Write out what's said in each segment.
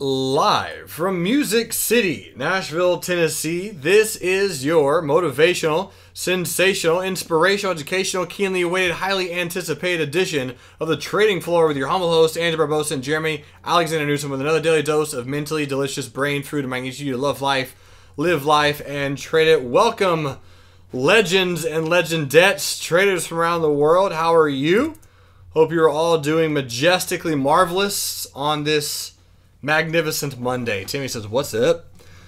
Live from Music City, Nashville, Tennessee, this is your motivational, sensational, inspirational, educational, keenly awaited, highly anticipated edition of the Trading Floor with your humble host, Andrew Barbosa and Jeremy Alexander Newsom, with another daily dose of mentally delicious brain food reminding you to love life, live life, and trade it. Welcome, legends and legendettes, traders from around the world. How are you? Hope you're all doing majestically marvelous on this magnificent Monday. Timmy says, what's up?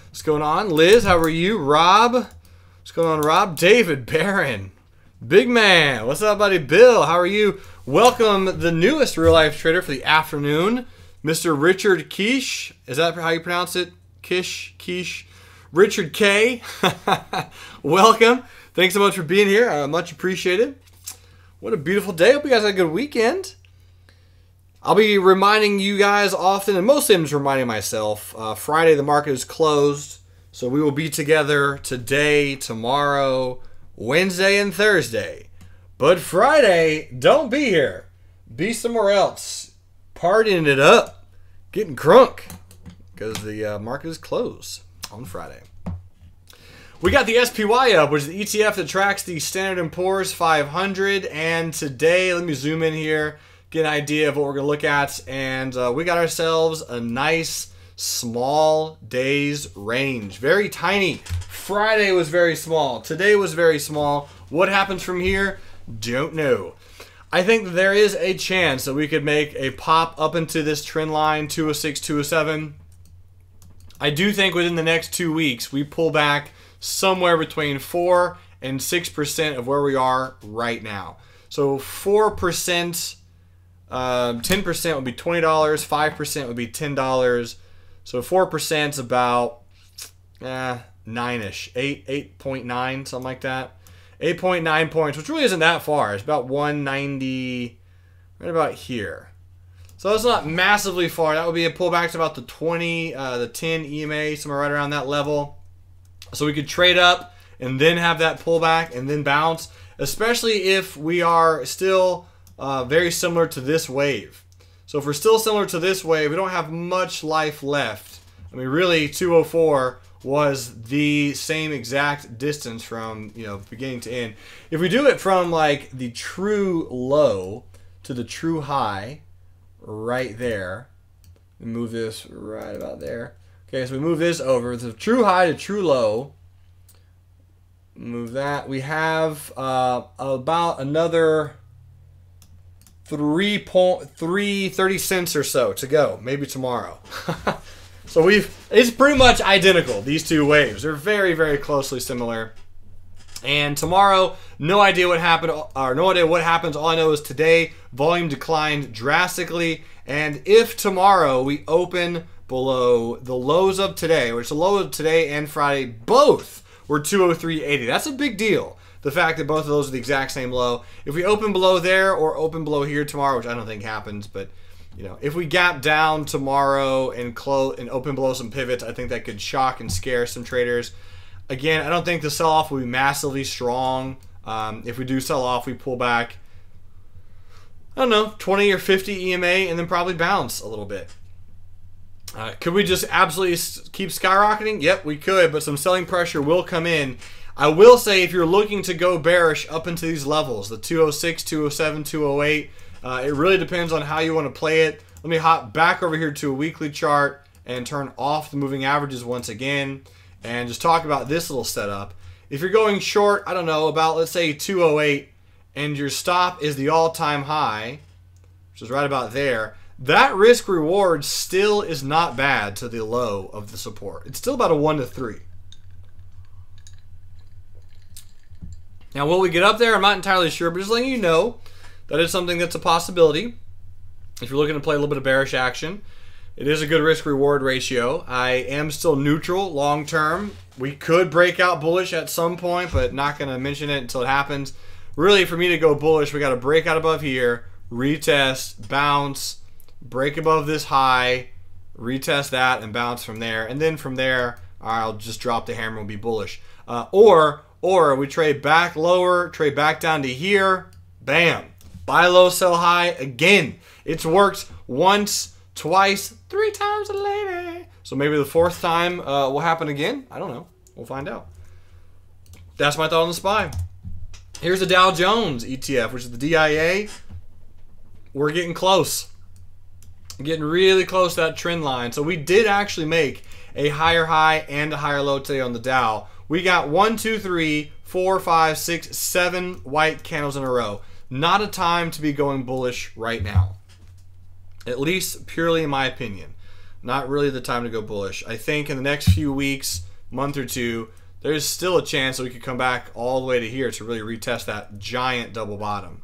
What's going on? Liz, how are you? Rob, what's going on, Rob? David, Barron, Big Man, what's up, buddy? Bill, how are you? Welcome, the newest real-life trader for the afternoon, Mr. Richard Quiche. Is that how you pronounce it? Quiche. Richard K. Welcome. Thanks so much for being here. Much appreciated. What a beautiful day. Hope you guys had a good weekend. I'll be reminding you guys often, and mostly I'm just reminding myself, Friday the market is closed, so we will be together today, tomorrow, Wednesday, and Thursday. But Friday, don't be here. Be somewhere else. Partying it up. Getting crunk. Because the market is closed on Friday. We got the SPY up, which is the ETF that tracks the Standard & Poor's 500. And today, let me zoom in here, get an idea of what we're going to look at. And we got ourselves a nice small days range. Very tiny. Friday was very small. Today was very small. What happens from here? Don't know. I think there is a chance that we could make a pop up into this trend line, 206, 207. I do think within the next 2 weeks, we pull back somewhere between 4 and 6% of where we are right now. So 4%, 10% would be $20, 5% would be $10. So 4% is about 9-ish, 8.9, something like that. 8.9 points, which really isn't that far. It's about 190, right about here. So it's not massively far. That would be a pullback to about the 20, the 10 EMA, somewhere right around that level. So we could trade up and then have that pullback and then bounce, especially if we are still very similar to this wave. So if we're still similar to this wave, we don't have much life left. I mean, really, 204 was the same exact distance from, beginning to end. If we do it from like the true low to the true high, right there, and move this right about there. Okay, so we move this over the true high to true low. Move that. We have about another 30 cents or so to go, maybe tomorrow. So it's pretty much identical, these two waves. They're very, very closely similar. And tomorrow, no idea what happened, or no idea what happens. All I know is today, volume declined drastically. And if tomorrow we open below the lows of today, which the low of today and Friday both were 203.80, that's a big deal. The fact that both of those are the exact same low. If we open below there or open below here tomorrow, which I don't think happens, but if we gap down tomorrow and close and open below some pivots, I think that could shock and scare some traders. Again, I don't think the sell-off will be massively strong. If we do sell off, we pull back, I don't know, 20 or 50 EMA and then probably bounce a little bit. Could we just absolutely keep skyrocketing? Yep, we could, but some selling pressure will come in. I will say if you're looking to go bearish up into these levels, the 206, 207, 208, it really depends on how you want to play it. Let me hop back over here to a weekly chart and turn off the moving averages once again and just talk about this little setup. If you're going short, I don't know, about let's say 208, and your stop is the all-time high, which is right about there, that risk reward still is not bad to the low of the support. It's still about a 1 to 3. Now, will we get up there? I'm not entirely sure, but just letting you know that is something that's a possibility. If you're looking to play a little bit of bearish action, it is a good risk-reward ratio. I am still neutral long-term. We could break out bullish at some point, but not going to mention it until it happens. Really, for me to go bullish, we got to break out above here, retest, bounce, break above this high, retest that, and bounce from there. And then from there, I'll just drop the hammer and be bullish. Or we trade back lower, trade back down to here, bam. Buy low, sell high. Again, it's worked once, twice, 3 times a lady. So maybe the 4th time will happen again. I don't know. We'll find out. That's my thought on the SPY. Here's the Dow Jones ETF, which is the DIA. We're getting close. Getting really close to that trend line. So we did actually make a higher high and a higher low today on the Dow. We got 1, 2, 3, 4, 5, 6, 7 white candles in a row. Not a time to be going bullish right now. At least purely in my opinion. Not really the time to go bullish. I think in the next few weeks, month or two, there's still a chance that we could come back all the way to here to really retest that giant double bottom.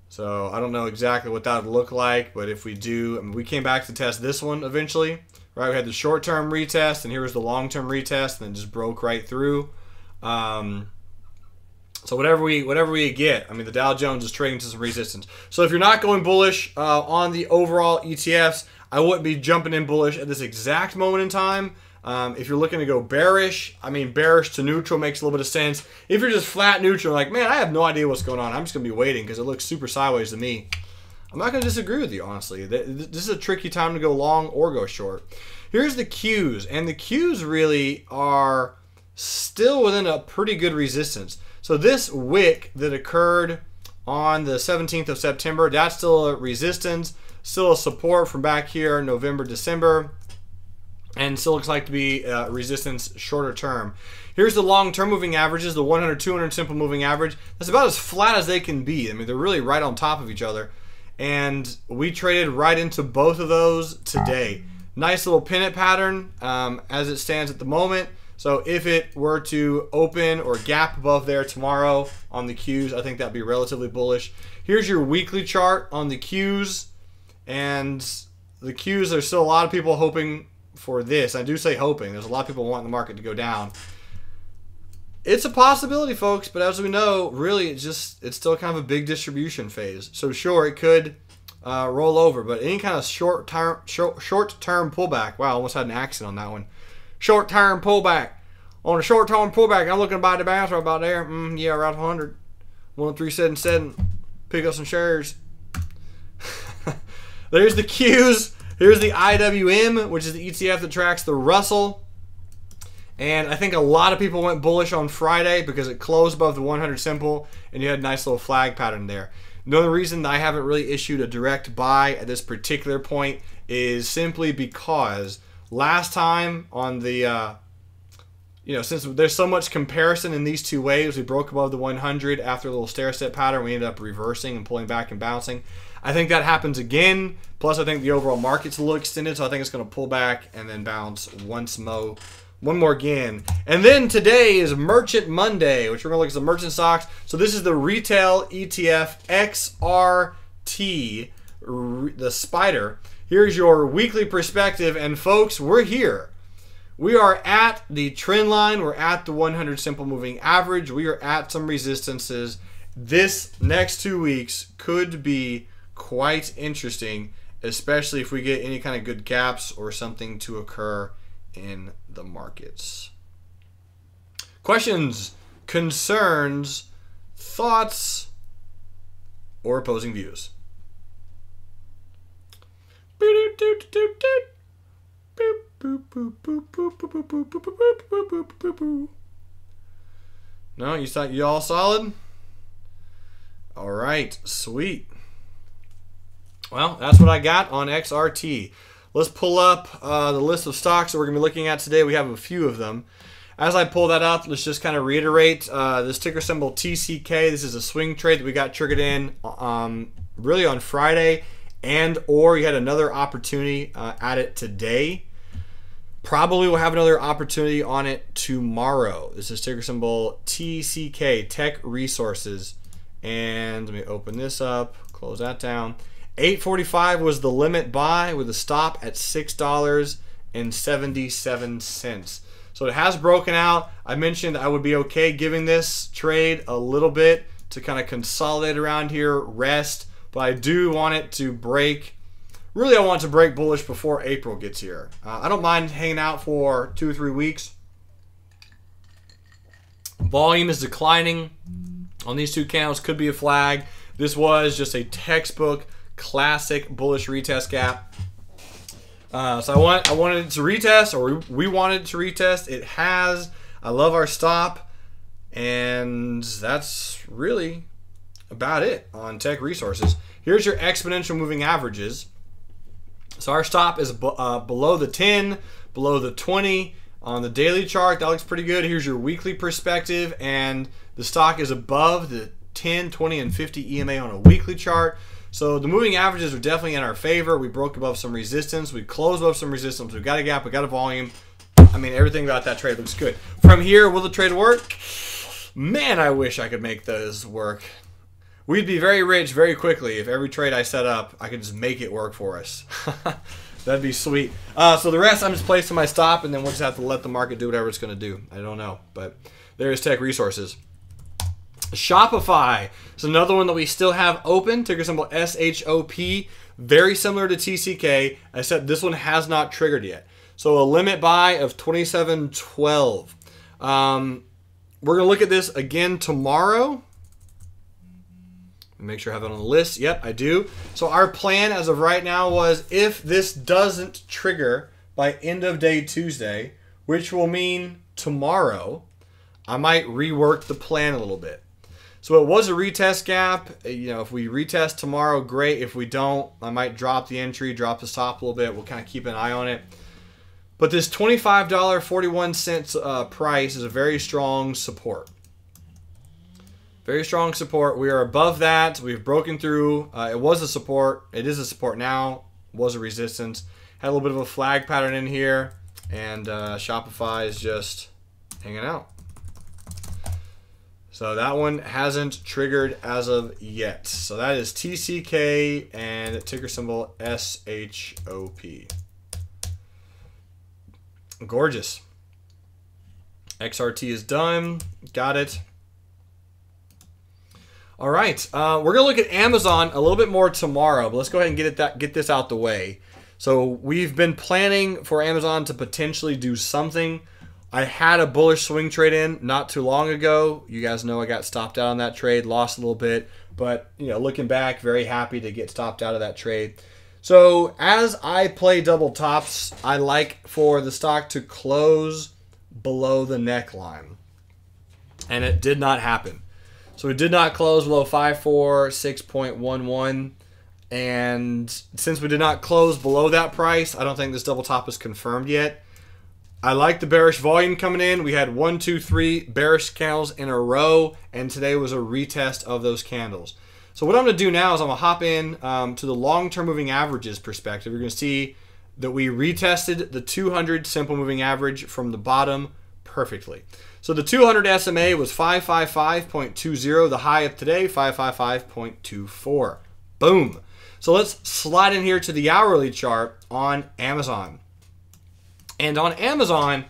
So I don't know exactly what that would look like, but if we do, I mean, we came back to test this one eventually, right? We had the short-term retest, and here was the long-term retest, and then just broke right through. So whatever we get, I mean, the Dow Jones is trading to some resistance. So if you're not going bullish on the overall ETFs, I wouldn't be jumping in bullish at this exact moment in time. If you're looking to go bearish, I mean, bearish to neutral makes a little bit of sense. If you're just flat neutral, like, man, I have no idea what's going on, I'm just going to be waiting because it looks super sideways to me. I'm not going to disagree with you, honestly. This is a tricky time to go long or go short. Here's the Qs, and the Qs really are still within a pretty good resistance. So this wick that occurred on the 17th of September, that's still a resistance, still a support from back here, November, December. And still looks like to be resistance shorter term. Here's the long-term moving averages, the 100, 200 simple moving average. That's about as flat as they can be. I mean, they're really right on top of each other. And we traded right into both of those today. Nice little pennant pattern as it stands at the moment. So if it were to open or gap above there tomorrow on the Qs, I think that'd be relatively bullish. Here's your weekly chart on the Qs. And the Qs, there's still a lot of people hoping for this. I do say hoping. There's a lot of people wanting the market to go down. It's a possibility, folks, but as we know, really it's still kind of a big distribution phase. So sure, it could roll over, but any kind of short-term pullback. Wow, I almost had an accent on that one. Short-term pullback. On a short-term pullback, I'm looking to buy the bounce right about there. Yeah, around 100. 10377. Pick up some shares. There's the Qs. Here's the IWM, which is the ETF that tracks the Russell. And I think a lot of people went bullish on Friday because it closed above the 100 simple, and you had a nice little flag pattern there. The only reason that I haven't really issued a direct buy at this particular point is simply because last time on the, since there's so much comparison in these two waves, we broke above the 100 after a little stair-step pattern. We ended up reversing and pulling back and bouncing. I think that happens again. Plus, I think the overall market's a little extended, so I think it's going to pull back and then bounce one more again. And then today is Merchant Monday, which we're going to look at the merchant stocks. So this is the retail ETF XRT, the spider. Here's your weekly perspective, and folks, we're here. We are at the trend line. We're at the 100 simple moving average. We are at some resistances. This next 2 weeks could be quite interesting, especially if we get any kind of good gaps or something to occur in the markets. Questions, concerns, thoughts, or opposing views? No, you thought you all solid? All right, sweet. Well, that's what I got on XRT. Let's pull up the list of stocks that we're going to be looking at today. We have a few of them. As I pull that up, let's just kind of reiterate this ticker symbol TCK. This is a swing trade that we got triggered in really on Friday, or you had another opportunity at it today. Probably will have another opportunity on it tomorrow. This is ticker symbol TCK, Tech Resources. And let me open this up, close that down. 845 was the limit buy with a stop at $6.77. So it has broken out. I mentioned I would be okay giving this trade a little bit to kind of consolidate around here, rest, but I do want it to break. Really, I want it to break bullish before April gets here. I don't mind hanging out for 2 or 3 weeks. Volume is declining on these two candles. Could be a flag. This was just a textbook classic bullish retest gap. So I wanted it to retest, or we wanted it to retest. It has. I love our stop, and that's really about it on Tech Resources. Here's your exponential moving averages. So our stop is below the 10, below the 20 on the daily chart. That looks pretty good. Here's your weekly perspective, and the stock is above the 10, 20, and 50 EMA on a weekly chart. So the moving averages are definitely in our favor. We broke above some resistance. We closed above some resistance. We've got a gap. We got a volume. I mean, everything about that trade looks good. From here, will the trade work? Man, I wish I could make those work. We'd be very rich very quickly if every trade I set up, I could just make it work for us. That'd be sweet. So the rest, I'm just placing my stop, and then we'll just have to let the market do whatever it's going to do. I don't know, but there's Tech Resources. Shopify is another one that we still have open. Ticker symbol SHOP. Very similar to TCK, except this one has not triggered yet. So a limit buy of 27.12. We're going to look at this again tomorrow. Make sure I have it on the list. Yep, I do. So our plan as of right now was if this doesn't trigger by end of day Tuesday, which will mean tomorrow, I might rework the plan a little bit. So it was a retest gap. You know, if we retest tomorrow, great. If we don't, I might drop the entry, drop the stop a little bit. We'll kind of keep an eye on it. But this $25.41 price is a very strong support. Very strong support. We are above that. We've broken through. It was a support. It is a support now. It was a resistance. Had a little bit of a flag pattern in here. And Shopify is just hanging out. So that one hasn't triggered as of yet. So that is TCK and ticker symbol SHOP. Gorgeous. XRT is done. Got it. All right. We're going to look at Amazon a little bit more tomorrow, but let's go ahead and get this out the way. So we've been planning for Amazon to potentially do something. I had a bullish swing trade in not too long ago. You guys know I got stopped out on that trade, lost a little bit, but you know, looking back, very happy to get stopped out of that trade. So as I play double tops, I like for the stock to close below the neckline, and it did not happen. So it did not close below 546.11, and since we did not close below that price, I don't think this double top is confirmed yet. I like the bearish volume coming in. We had 1, 2, 3 bearish candles in a row, and today was a retest of those candles. So what I'm going to do now is I'm going to hop in to the long-term moving averages perspective. You're going to see that we retested the 200 simple moving average from the bottom perfectly. So the 200 SMA was 555.20. The high of today, 555.24. Boom. So let's slide in here to the hourly chart on Amazon. And on Amazon,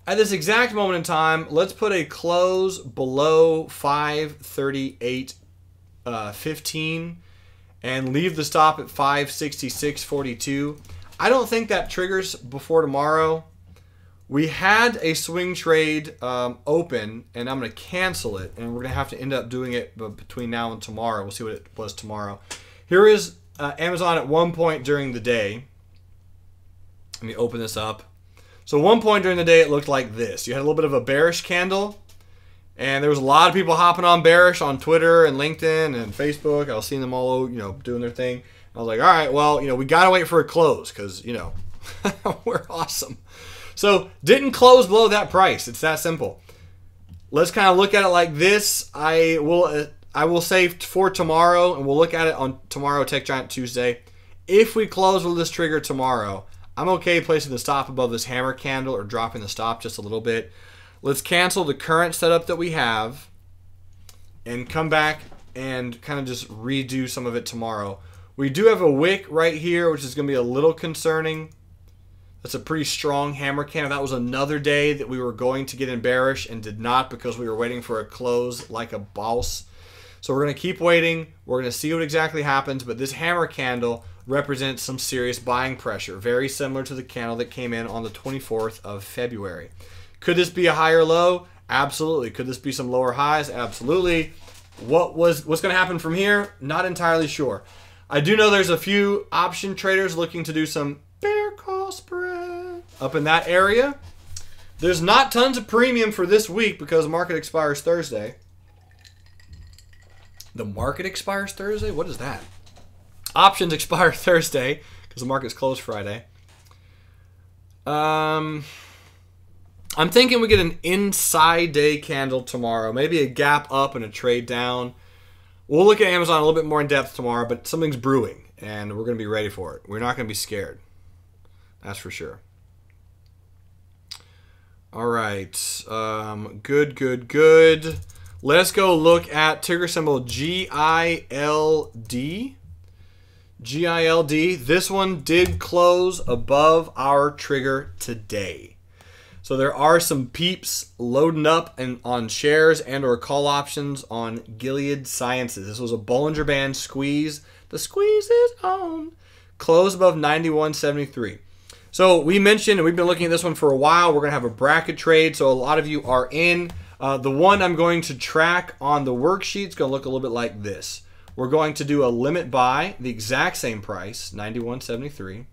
at this exact moment in time, let's put a close below 538.15 and leave the stop at 566.42. I don't think that triggers before tomorrow. We had a swing trade open, and I'm going to cancel it, and we're going to have to end up doing it between now and tomorrow. We'll see what it was tomorrow. Here is Amazon at one point during the day. Let me open this up. So one point during the day, it looked like this. You had a little bit of a bearish candle, and there was a lot of people hopping on bearish on Twitter and LinkedIn and Facebook. I was seeing them all, doing their thing. I was like, all right, well, we got to wait for a close because, we're awesome. So didn't close below that price. It's that simple. Let's kind of look at it like this. I will say for tomorrow, and we'll look at it on tomorrow, Tech Giant Tuesday. If we close with this trigger tomorrow, I'm okay placing the stop above this hammer candle or dropping the stop just a little bit. Let's cancel the current setup that we have and come back and kind of just redo some of it tomorrow. We do have a wick right here, which is going to be a little concerning. That's a pretty strong hammer candle. That was another day that we were going to get in bearish and did not because we were waiting for a close like a boss. So we're going to keep waiting. We're going to see what exactly happens, but this hammer candle represents some serious buying pressure, very similar to the candle that came in on the 24th of February. Could this be a higher low? Absolutely. Could this be some lower highs? Absolutely. What's going to happen from here? Not entirely sure. I do know there's a few option traders looking to do some bear calls. call spread. Up in that area. There's not tons of premium for this week because the market expires Thursday. The market expires Thursday? What is that? Options expire Thursday because the market's closed Friday. I'm thinking we get an inside day candle tomorrow. Maybe a gap up and a trade down. We'll look at Amazon a little bit more in depth tomorrow, but something's brewing, and we're going to be ready for it. We're not going to be scared. That's for sure. All right. Good. Let's go look at ticker symbol GILD. GILD. This one did close above our trigger today. So there are some peeps loading up on shares and or call options on Gilead Sciences. This was a Bollinger Band squeeze. The squeeze is on. Close above 91.73. So we mentioned, and we've been looking at this one for a while, we're going to have a bracket trade. So a lot of you are in. The one I'm going to track on the worksheet is going to look a little bit like this. We're going to do a limit buy, the exact same price, 91.73.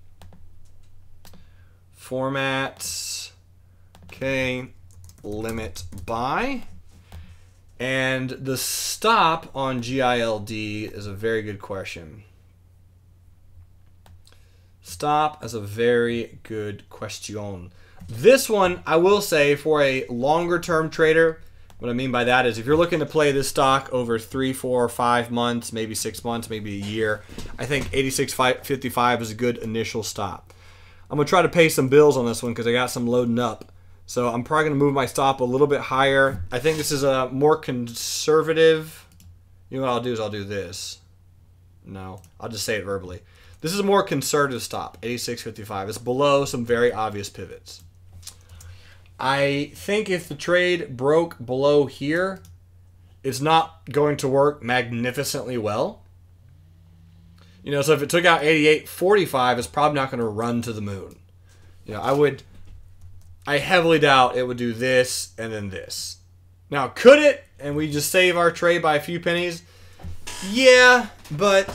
Format. Okay, limit buy. And the stop on GILD is a very good question. Stop is a very good question. This one, I will say, for a longer term trader, what I mean by that is if you're looking to play this stock over 3, 4, 5 months, maybe 6 months, maybe a year, I think 86.55 is a good initial stop. I'm going to try to pay some bills on this one because I got some loading up. So I'm probably going to move my stop a little bit higher. I think this is a more conservative. You know what I'll do is I'll do this. No, I'll just say it verbally. This is a more conservative stop, 86.55. It's below some very obvious pivots. I think if the trade broke below here, it's not going to work magnificently well. You know, so if it took out 88.45, it's probably not going to run to the moon. You know, I heavily doubt it would do this and then this. Now, could it, and we just save our trade by a few pennies? Yeah, but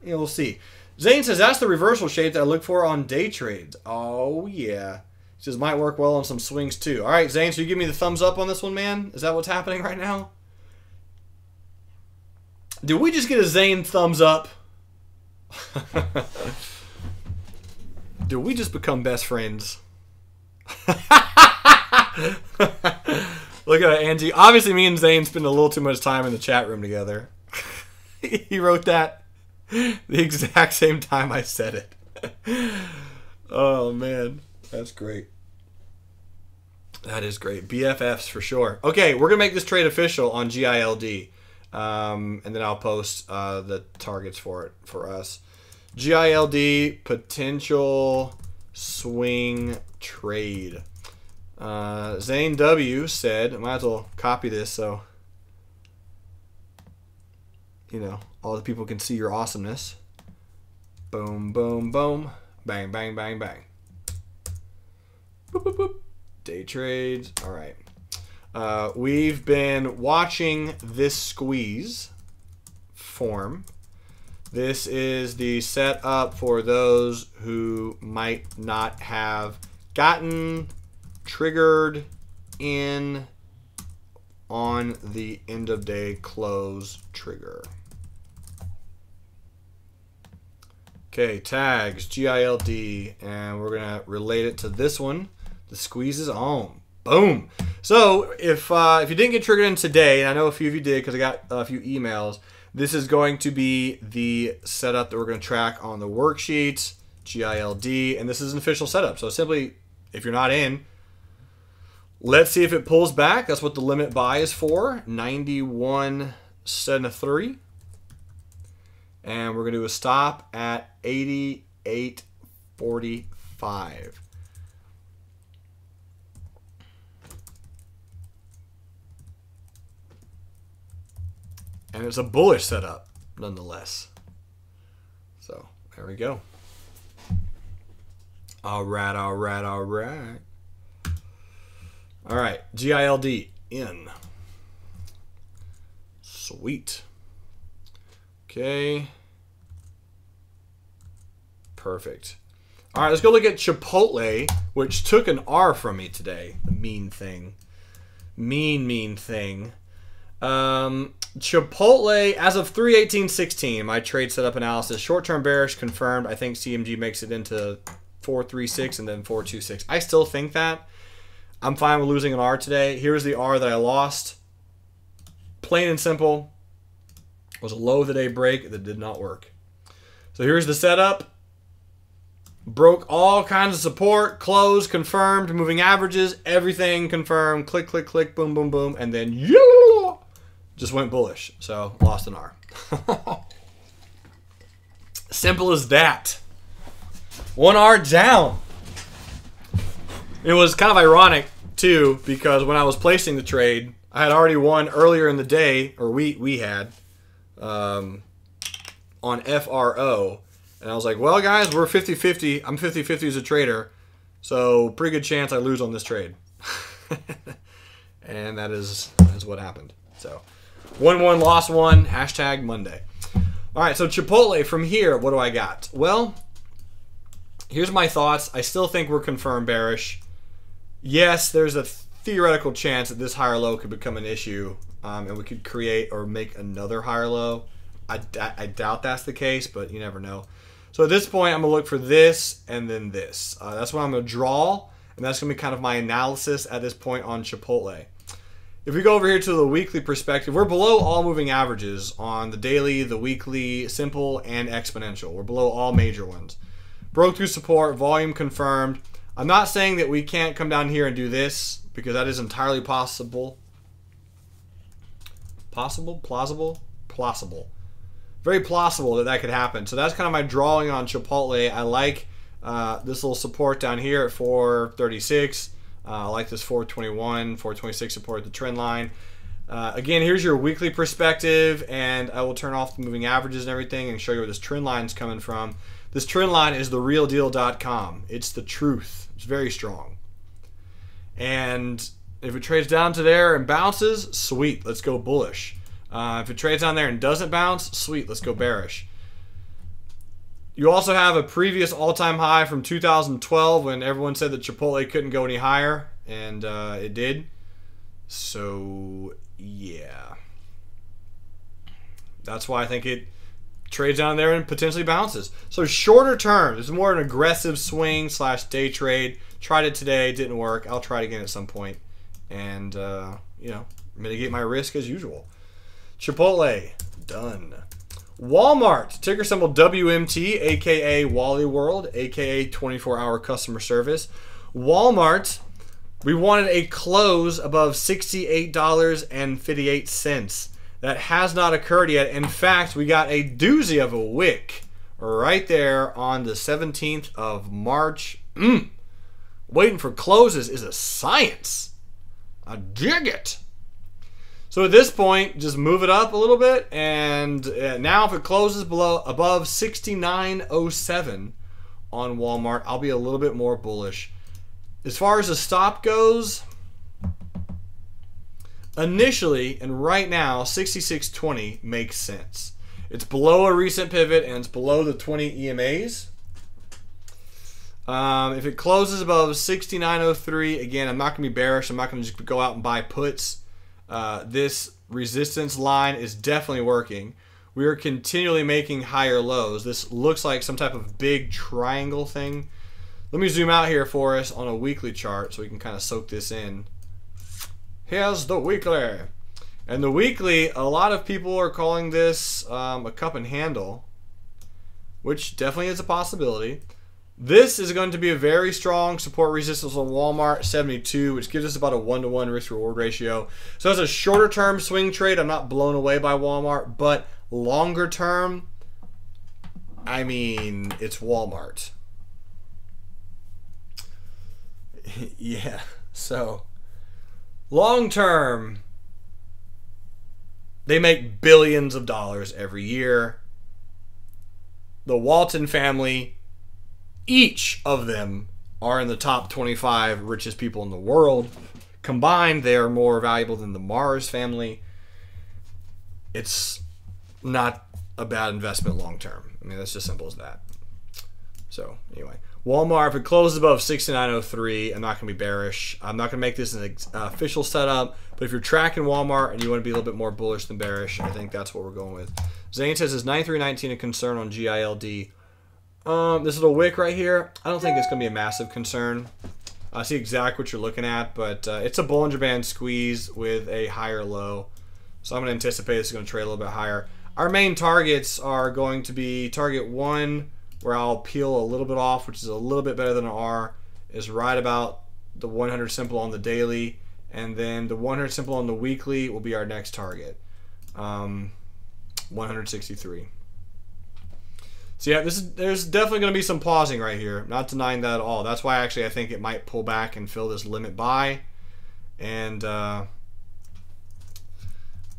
you know, we'll see. Zane says, that's the reversal shape that I look for on day trades. Oh, yeah. He says, might work well on some swings, too. All right, Zane, so you give me the thumbs up on this one, man? Is that what's happening right now? Did we just get a Zane thumbs up? Did we just become best friends? Look at Angie. Obviously, me and Zane spend a little too much time in the chat room together. He wrote that the exact same time I said it. Oh, man. That's great. That is great. BFFs for sure. Okay, we're going to make this trade official on GILD. And then I'll post the targets for it for us. GILD potential swing trade. Zane W said, I might as well copy this so you know all the people can see your awesomeness. Boom, boom, boom. Bang, bang, bang, bang. Boop, boop, boop. Day trades. All right. We've been watching this squeeze form. This is the setup for those who might not have gotten triggered in on the end of day close trigger. Okay, tags, GILD, and we're going to relate it to this one. The squeeze is on. Boom. So if you didn't get triggered in today, and I know a few of you did because I got a few emails, this is going to be the setup that we're going to track on the worksheet, GILD, and this is an official setup. So simply, if you're not in, let's see if it pulls back. That's what the limit buy is for, 91.73. And we're going to do a stop at 88.45. And it's a bullish setup, nonetheless. So, there we go. All right, all right, all right. All right, GILD in. Sweet. Okay. Perfect. All right, let's go look at Chipotle, which took an R from me today. The mean thing. Mean thing. Chipotle, as of 3/18/16, my trade setup analysis, short-term bearish confirmed. I think CMG makes it into 436 and then 426. I still think that. I'm fine with losing an R today. Here's the R that I lost. Plain and simple. It was a low of the day break that did not work. So here's the setup. Broke all kinds of support, closed, confirmed, moving averages, everything confirmed, click, click, click, boom, boom, boom, and then just went bullish. So lost an R. Simple as that. 1 R down. It was kind of ironic too, because when I was placing the trade, I had already won earlier in the day, or we had, on FRO. And I was like, well, guys, we're 50-50. I'm 50-50 as a trader. So pretty good chance I lose on this trade. And that is what happened. So won one, lost one. Hashtag Monday. All right, so Chipotle from here, what do I got? Well, here's my thoughts. I still think we're confirmed bearish. Yes, there's a theoretical chance that this higher low could become an issue. And we could create or make another higher low. I doubt that's the case, but you never know. So at this point, I'm going to look for this and then this. That's what I'm going to draw, and that's going to be kind of my analysis at this point on Chipotle. If we go over here to the weekly perspective, we're below all moving averages on the daily, the weekly, simple, and exponential. We're below all major ones. Broke through support, volume confirmed. I'm not saying that we can't come down here and do this, because that is entirely possible. Possible? Plausible? Plausible. Very plausible that that could happen. So that's kind of my drawing on Chipotle. I like this little support down here at 436. I like this 421, 426 support at the trend line. Again, here's your weekly perspective, and I will turn off the moving averages and everything and show you where this trend line is coming from. This trend line is therealdeal.com. It's the truth. It's very strong. And if it trades down to there and bounces, sweet, let's go bullish. If it trades down there and doesn't bounce, sweet, let's go bearish. You also have a previous all-time high from 2012 when everyone said that Chipotle couldn't go any higher, and it did. So, yeah. That's why I think it trades down there and potentially bounces. So shorter term, this is more an aggressive swing / day trade. Tried it today, didn't work. I'll try it again at some point, and you know, mitigate my risk as usual. Chipotle, done. Walmart, ticker symbol WMT, aka Wally World, aka 24-hour customer service. Walmart, we wanted a close above $68.58. That has not occurred yet. In fact, we got a doozy of a wick right there on the 17th of March. Waiting for closes is a science. I dig it. So at this point, just move it up a little bit, and now if it closes above 69.07 on Walmart, I'll be a little bit more bullish. As far as the stop goes, initially and right now, 66.20 makes sense. It's below a recent pivot and it's below the 20 EMAs. If it closes above 69.03, again, I'm not going to be bearish. I'm not going to just go out and buy puts. This resistance line is definitely working. We are continually making higher lows. This looks like some type of big triangle thing. Let me zoom out here for us on a weekly chart so we can kind of soak this in. Here's the weekly. And the weekly, a lot of people are calling this a cup and handle, which definitely is a possibility. This is going to be a very strong support resistance on Walmart, 72, which gives us about a 1-to-1 risk-reward ratio. So as a shorter-term swing trade, I'm not blown away by Walmart, but longer-term, I mean, it's Walmart. Yeah, so long-term, they make billions of dollars every year. The Walton family, each of them are in the top 25 richest people in the world. Combined, they are more valuable than the Mars family. It's not a bad investment long term. I mean, that's just simple as that. So, anyway. Walmart, if it closes above 69.03, I'm not going to be bearish. I'm not going to make this an official setup, but if you're tracking Walmart and you want to be a little bit more bullish than bearish, I think that's what we're going with. Zane says, is 93.19 a concern on GILD? This little wick right here, I don't think it's going to be a massive concern. I see exactly what you're looking at, but it's a Bollinger Band squeeze with a higher low. So I'm going to anticipate this is going to trade a little bit higher. Our main targets are going to be target 1, where I'll peel a little bit off, which is a little bit better than an R, is right about the 100 simple on the daily, and then the 100 simple on the weekly will be our next target, 163. So yeah, there's definitely going to be some pausing right here. Not denying that at all. That's why actually I think it might pull back and fill this limit buy. And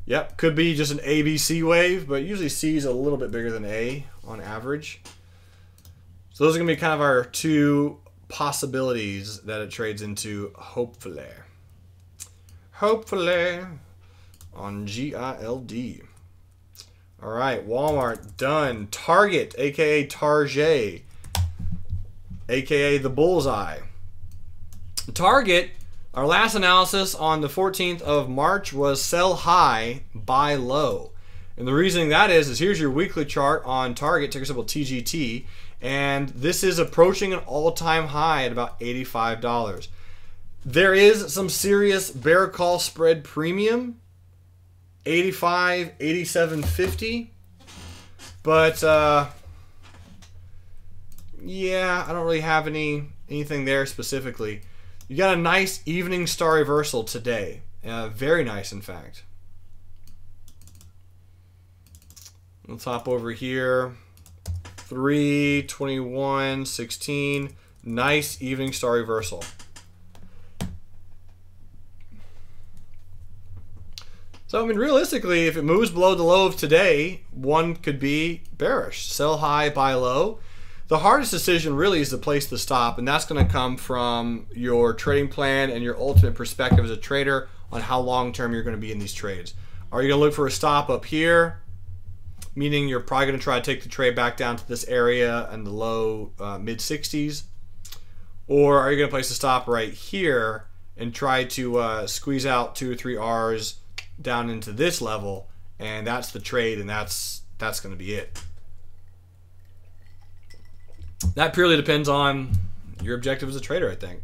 yep, could be just an ABC wave, but usually C is a little bit bigger than A on average. So those are going to be kind of our two possibilities that it trades into, hopefully. Hopefully on GILD. All right, Walmart, done. Target, a.k.a. Target, a.k.a. the Bullseye. Target, our last analysis on the 14th of March was sell high, buy low. And the reasoning that is here's your weekly chart on Target, ticker symbol TGT, and this is approaching an all-time high at about $85. There is some serious bear call spread premium, 85, 87.50, but yeah, I don't really have anything there specifically. You got a nice evening star reversal today, very nice in fact. Let's hop over here. 3/21/16, nice evening star reversal. So, I mean, realistically, if it moves below the low of today, one could be bearish. Sell high, buy low. The hardest decision really is to place the stop, and that's going to come from your trading plan and your ultimate perspective as a trader on how long-term you're going to be in these trades. Are you going to look for a stop up here, meaning you're probably going to try to take the trade back down to this area and the low mid-60s? Or are you going to place a stop right here and try to squeeze out 2 or 3 Rs down into this level, and that's the trade, and that's going to be it. That purely depends on your objective as a trader, I think.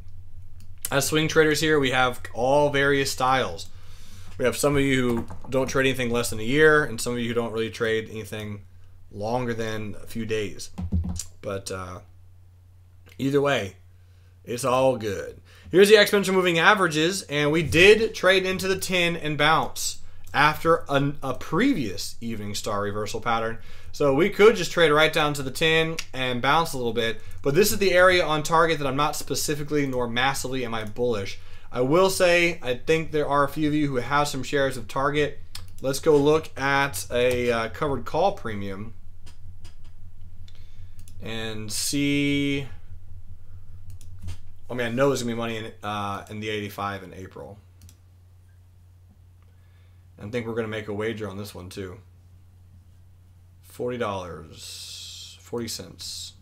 As swing traders here, we have all various styles. We have some of you who don't trade anything less than a year, and some of you who don't really trade anything longer than a few days. But either way, it's all good. Here's the exponential moving averages, and we did trade into the 10 and bounce after a previous evening star reversal pattern. So we could just trade right down to the 10 and bounce a little bit, but this is the area on Target that I'm not specifically nor massively am I bullish. I will say I think there are a few of you who have some shares of Target. Let's go look at a covered call premium and see. I mean, I know there's gonna be money in the 85 in April. I think we're gonna make a wager on this one too. $40, 40 cents.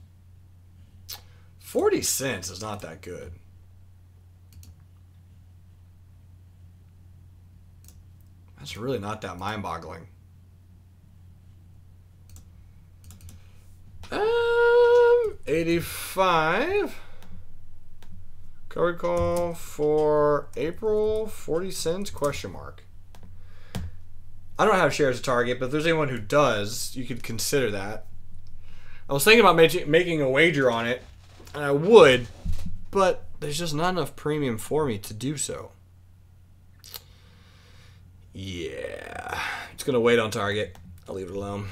40 cents is not that good. That's really not that mind-boggling. 85. Covered call for April, 40 cents, question mark. I don't have shares of Target, but if there's anyone who does, you could consider that. I was thinking about making a wager on it, and I would, but there's just not enough premium for me to do so. Yeah, it's going to wait on Target. I'll leave it alone.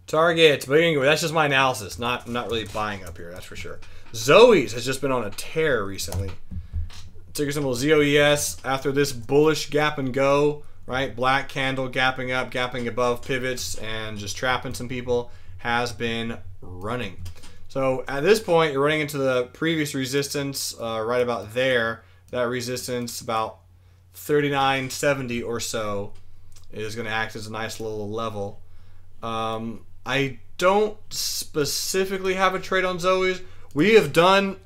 Target, but anyway, that's just my analysis. I'm not really buying up here, that's for sure. Zoe's has just been on a tear recently. Ticker symbol ZOES after this bullish gap and go, right? Black candle gapping up, gapping above pivots, and just trapping some people, has been running. So at this point, you're running into the previous resistance right about there. That resistance, about 39.70 or so, is going to act as a nice little level. I don't specifically have a trade on Zoe's. We have done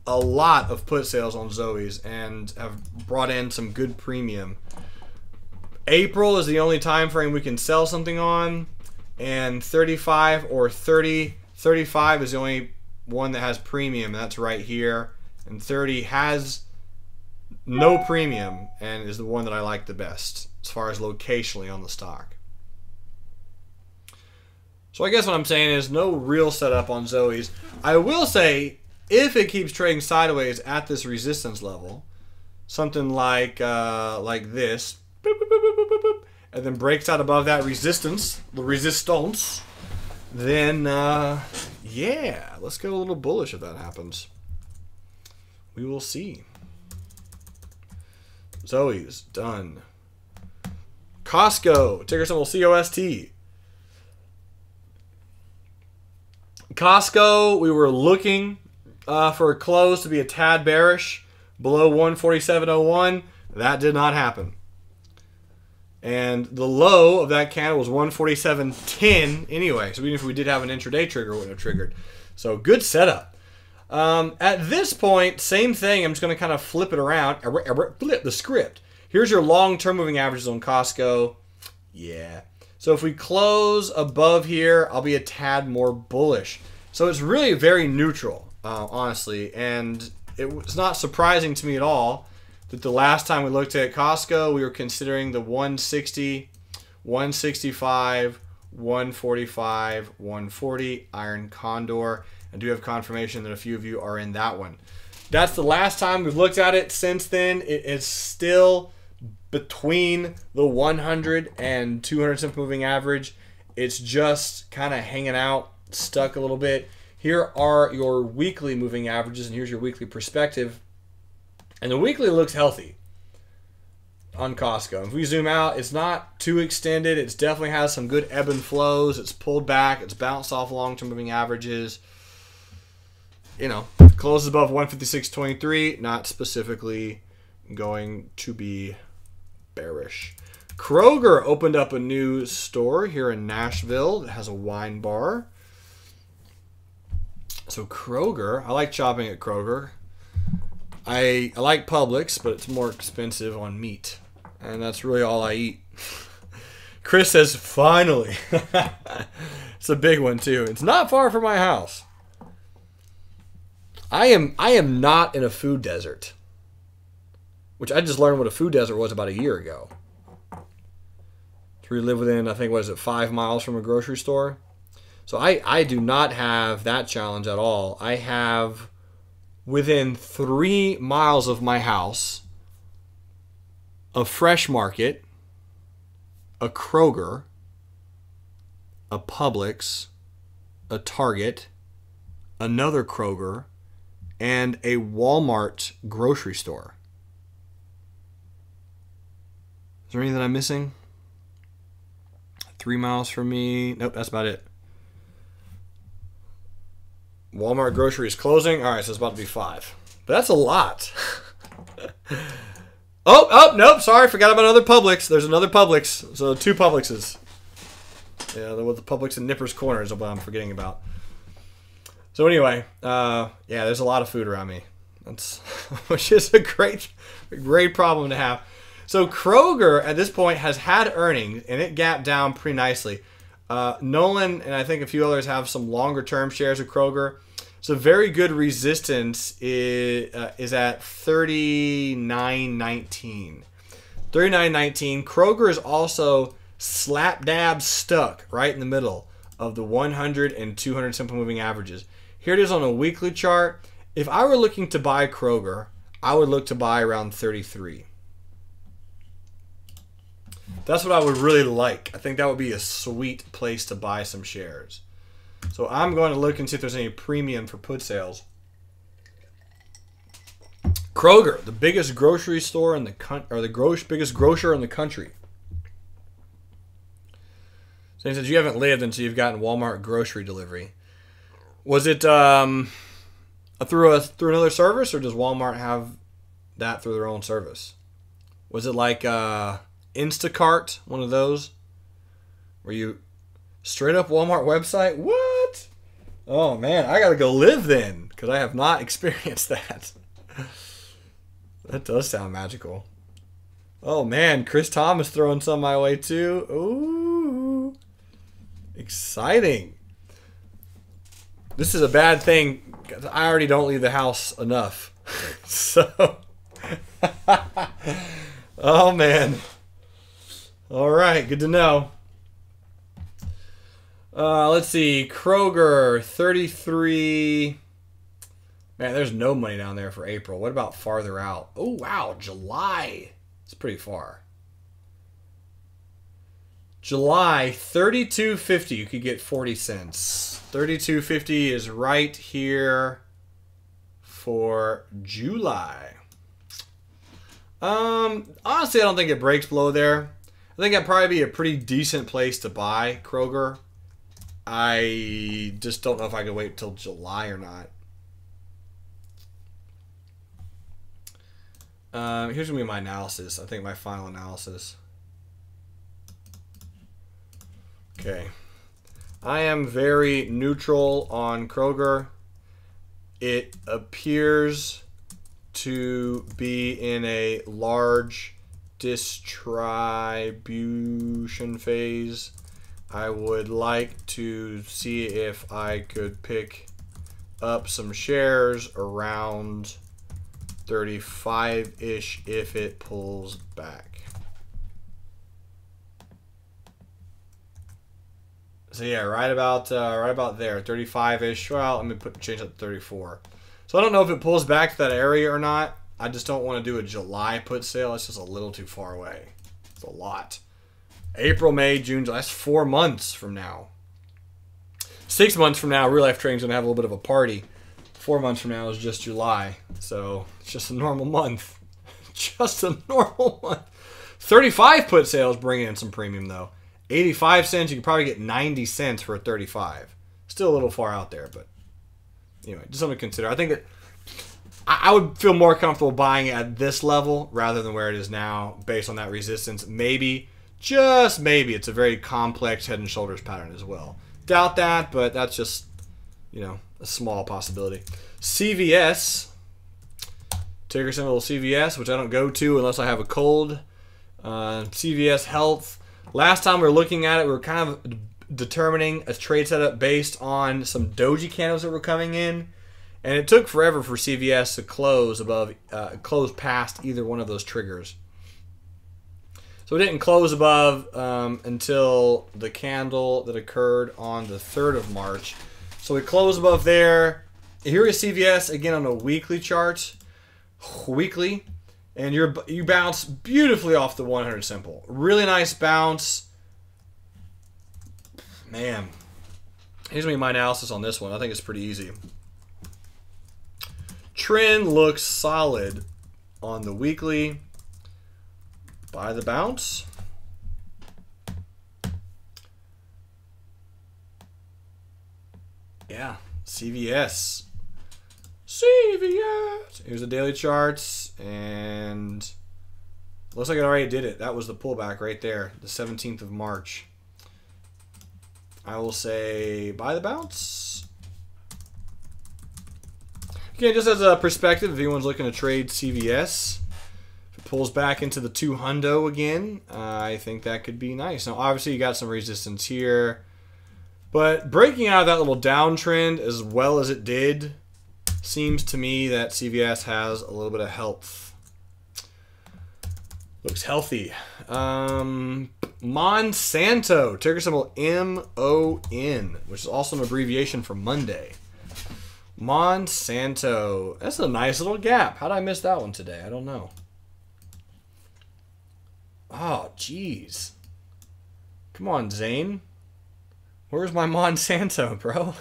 a lot of put sales on Zoe's and have brought in some good premium. April is the only time frame we can sell something on, and 35 or 35 is the only one that has premium, and that's right here. And 30 has no premium and is the one that I like the best as far as locationally on the stock. So I guess what I'm saying is no real setup on Zoe's. I will say, if it keeps trading sideways at this resistance level, something like this, boop, boop, boop, boop, boop, boop, and then breaks out above that resistance, the resistance, then yeah, let's go a little bullish if that happens. We will see. Zoe's done. Costco, ticker symbol COST. Costco, we were looking for a close to be a tad bearish below 147.01. That did not happen. And the low of that candle was 147.10 anyway. So even if we did have an intraday trigger, it wouldn't have triggered. So good setup. At this point, same thing. I'm just going to kind of flip it around. Flip the script. Here's your long-term moving averages on Costco. Yeah. So if we close above here, I'll be a tad more bullish. So it's really very neutral, honestly. And it's not surprising to me at all that the last time we looked at Costco, we were considering the 160, 165, 145, 140 Iron Condor. I do have confirmation that a few of you are in that one. That's the last time we've looked at it. Since then, it is still between the 100 and 200 simple moving average. It's just kind of hanging out, stuck a little bit. Here are your weekly moving averages, and here's your weekly perspective. And the weekly looks healthy on Costco. If we zoom out, it's not too extended. It definitely has some good ebb and flows. It's pulled back. It's bounced off long-term moving averages. You know, closes above 156.23, not specifically going to be bearish. Kroger opened up a new store here in Nashville that has a wine bar. So Kroger, I like shopping at Kroger. I like Publix, but it's more expensive on meat. And that's really all I eat. Chris says, finally. It's a big one, too. It's not far from my house. I am not in a food desert. Which I just learned what a food desert was about a year ago. We live within, I think, what is it, 5 miles from a grocery store? So I do not have that challenge at all. I have within 3 miles of my house a Fresh Market, a Kroger, a Publix, a Target, another Kroger, and a Walmart grocery store. Is there anything that I'm missing? 3 miles from me. Nope, that's about it. Walmart grocery is closing. All right, so it's about to be 5. But that's a lot. Nope, sorry. Forgot about another Publix. There's another Publix. So 2 Publixes. Yeah, the Publix and Nippers Corner is what I'm forgetting about. So anyway, yeah, there's a lot of food around me. That's which is a great problem to have. So Kroger at this point has had earnings, and it gapped down pretty nicely. Nolan and I think a few others have some longer term shares of Kroger. So very good resistance is at 39.19. 39.19. Kroger is also slap dab stuck right in the middle of the 100 and 200 simple moving averages. Here it is on a weekly chart. If I were looking to buy Kroger, I would look to buy around 33. That's what I would really like. I think that would be a sweet place to buy some shares. So I'm going to look and see if there's any premium for put sales. Kroger, the biggest grocery store in the biggest grocer in the country. So he says you haven't lived until you've gotten Walmart grocery delivery. Was it through another service, or does Walmart have that through their own service? Was it like Instacart, one of those, where you Straight up Walmart website? What? Oh man, I gotta go live then, because I have not experienced that. That does sound magical. Oh man, Chris Thomas throwing some my way too. Ooh. Exciting. This is a bad thing, because I already don't leave the house enough. So. Oh man. All right, good to know. Let's see. Kroger, 33. Man, there's no money down there for April. What about farther out? Oh, wow. July. It's pretty far. July, $32.50. You could get 40 cents. $32.50 is right here for July. Honestly, I don't think it breaks below there. I think that'd probably be a pretty decent place to buy Kroger. I just don't know if I could wait till July or not. Here's going to be my analysis. I think my final analysis. Okay. I am very neutral on Kroger. It appears to be in a large distribution phase. I would like to see if I could pick up some shares around 35-ish if it pulls back. So yeah, right about there, 35-ish. Well, let me change that to 34. So I don't know if it pulls back to that area or not. I just don't want to do a July put sale. It's just a little too far away. It's a lot. April, May, June, July. That's 4 months from now. 6 months from now, Real Life Trading's going to have a little bit of a party. 4 months from now is just July. So it's just a normal month. Just a normal month. 35 put sales bring in some premium, though. 85 cents, you could probably get 90 cents for a 35. Still a little far out there, but anyway, just something to consider. I think that I would feel more comfortable buying it at this level rather than where it is now based on that resistance. Maybe, just maybe, it's a very complex head and shoulders pattern as well. Doubt that, but that's just, you know, a small possibility. CVS, ticker symbol CVS, which I don't go to unless I have a cold. CVS Health. Last time we were looking at it, we were kind of determining a trade setup based on some doji candles that were coming in, and it took forever for CVS to close close past either one of those triggers. So it didn't close above until the candle that occurred on the 3rd of March. So we closed above there. Here is CVS again on a weekly chart, and you bounce beautifully off the 100 simple. Really nice bounce. Man, here's going to be my analysis on this one. I think it's pretty easy. Trend looks solid on the weekly. Buy the bounce. Yeah, CVS. CVS. Here's the daily charts, and looks like it already did it. That was the pullback right there, the 17th of March. I will say buy the bounce. Okay, just as a perspective, if anyone's looking to trade CVS, if it pulls back into the 200 again, I think that could be nice. Now, obviously, you got some resistance here, but breaking out of that little downtrend as well as it did, seems to me that CVS has a little bit of health. Looks healthy. Monsanto, ticker symbol MON, which is also an abbreviation for Monday. Monsanto. That's a nice little gap. How did I miss that one today? I don't know. Oh, jeez. Come on, Zane. Where's my Monsanto, bro?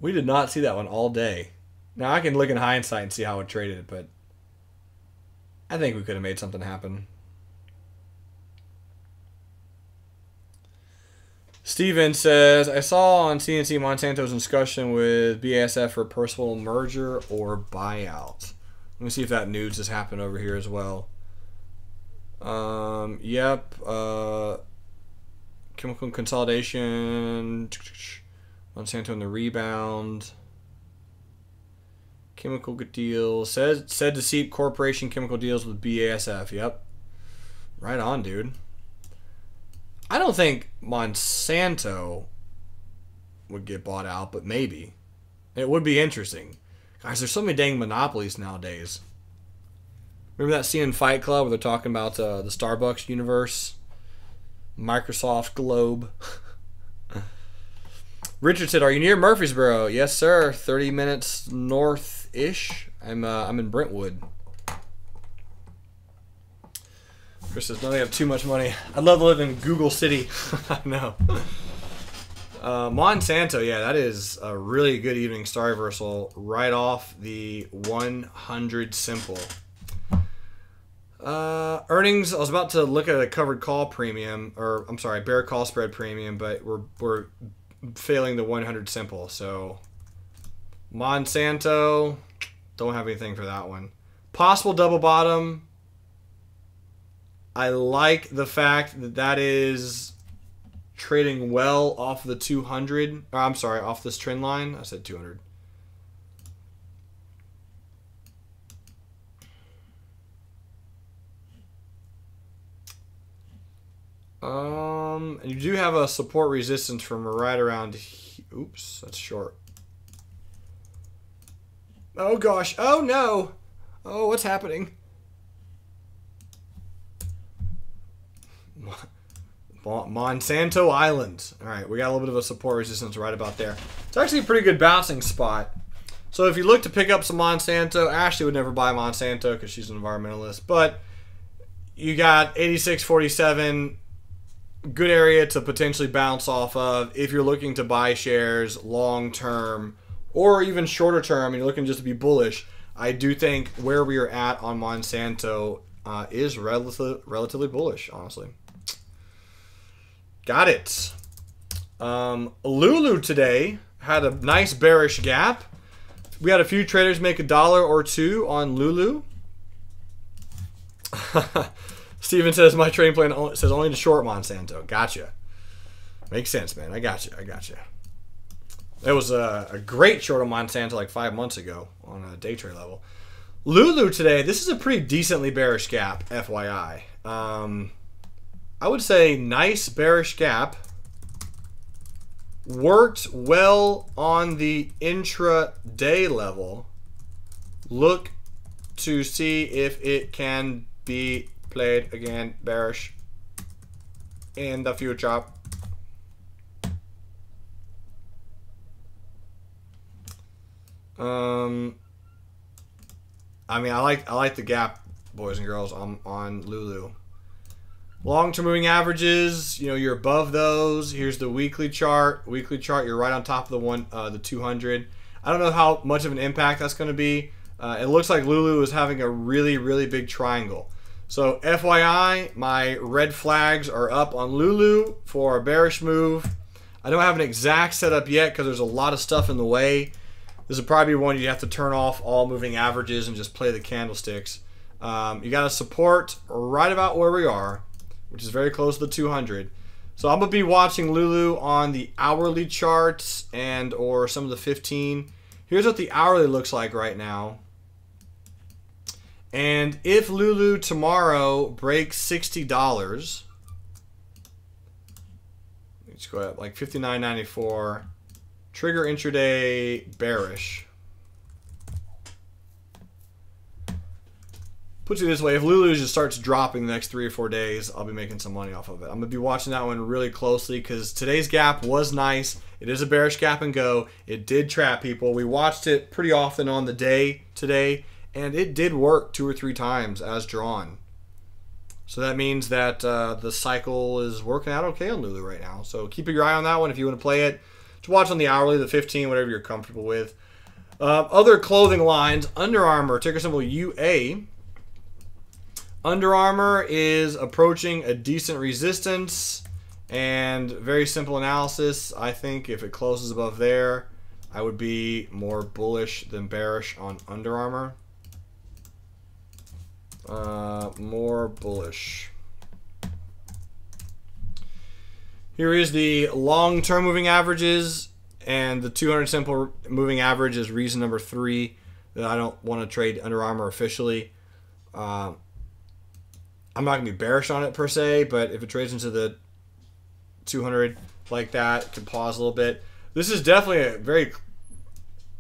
We did not see that one all day. Now, I can look in hindsight and see how it traded, but I think we could have made something happen. Steven says, I saw on CNC Monsanto's discussion with BASF for personal merger or buyout. Let me see if that news has happened over here as well. Yep. Chemical consolidation. Monsanto in the rebound. Chemical deals. Said Deceit Corporation chemical deals with BASF. Yep. Right on, dude. I don't think Monsanto would get bought out, but maybe. It would be interesting. Guys, there's so many dang monopolies nowadays. Remember that scene in Fight Club where they're talking about the Starbucks universe? Microsoft Globe. Richard said, "Are you near Murfreesboro?" Yes, sir. 30 minutes north-ish. I'm in Brentwood. Chris says, "No, they have too much money. I'd love to live in Google City." I know. Monsanto, yeah, that is a really good evening star reversal right off the 100 simple. Earnings, I was about to look at a covered call premium, or I'm sorry, bear call spread premium, but we're failing the 100 simple. So Monsanto, don't have anything for that one. Possible double bottom. I like the fact that that is trading well off the 200. Or I'm sorry, off this trend line. I said 200. And you do have a support resistance from right around. Oops, that's short. Oh gosh. Oh no. Oh, what's happening? Monsanto Island. All right, we got a little bit of a support resistance right about there. It's actually a pretty good bouncing spot. So if you look to pick up some Monsanto, Ashley would never buy Monsanto because she's an environmentalist. But you got 86.47, good area to potentially bounce off of if you're looking to buy shares long term or even shorter term and you're looking just to be bullish. I do think where we are at on Monsanto is relatively bullish, honestly. Got it. Lulu today had a nice bearish gap. We had a few traders make $1 or $2 on Lulu. Steven says my trading plan says only to short Monsanto. Gotcha. Makes sense, man. I got you. I got you. It was a great short of Monsanto like 5 months ago on a day trade level. Lulu today, this is a pretty decently bearish gap, FYI. I would say nice bearish gap. Worked well on the intraday level. Look to see if it can be played again bearish in the future. I mean, I like the gap, boys and girls, on Lulu. Long-term moving averages, you know, you're above those. Here's the weekly chart. Weekly chart, you're right on top of the 200. I don't know how much of an impact that's going to be. It looks like Lulu is having a really, really big triangle. So FYI, my red flags are up on Lulu for a bearish move. I don't have an exact setup yet because there's a lot of stuff in the way. This is probably one you have to turn off all moving averages and just play the candlesticks. You got to support right about where we are, which is very close to the 200. So I'm going to be watching Lulu on the hourly charts and or some of the 15. Here's what the hourly looks like right now. And if Lulu tomorrow breaks $60, let's go up like $59.94. Trigger intraday bearish. Puts it this way, if Lulu just starts dropping the next 3 or 4 days, I'll be making some money off of it. I'm going to be watching that one really closely because today's gap was nice. It is a bearish gap and go. It did trap people. We watched it pretty often on the day today, and it did work 2 or 3 times as drawn. So that means that the cycle is working out okay on Lulu right now. So keep your eye on that one if you want to play it. Just watch on the hourly, the 15, whatever you're comfortable with. Other clothing lines, Under Armour, ticker symbol UA. Under Armour is approaching a decent resistance, and very simple analysis. I think if it closes above there, I would be more bullish than bearish on Under Armour. More bullish. Here is the long-term moving averages, and the 200 simple moving average is reason number 3 that I don't want to trade Under Armour officially. I'm not going to be bearish on it per se, but if it trades into the 200 like that, it can pause a little bit. This is definitely a very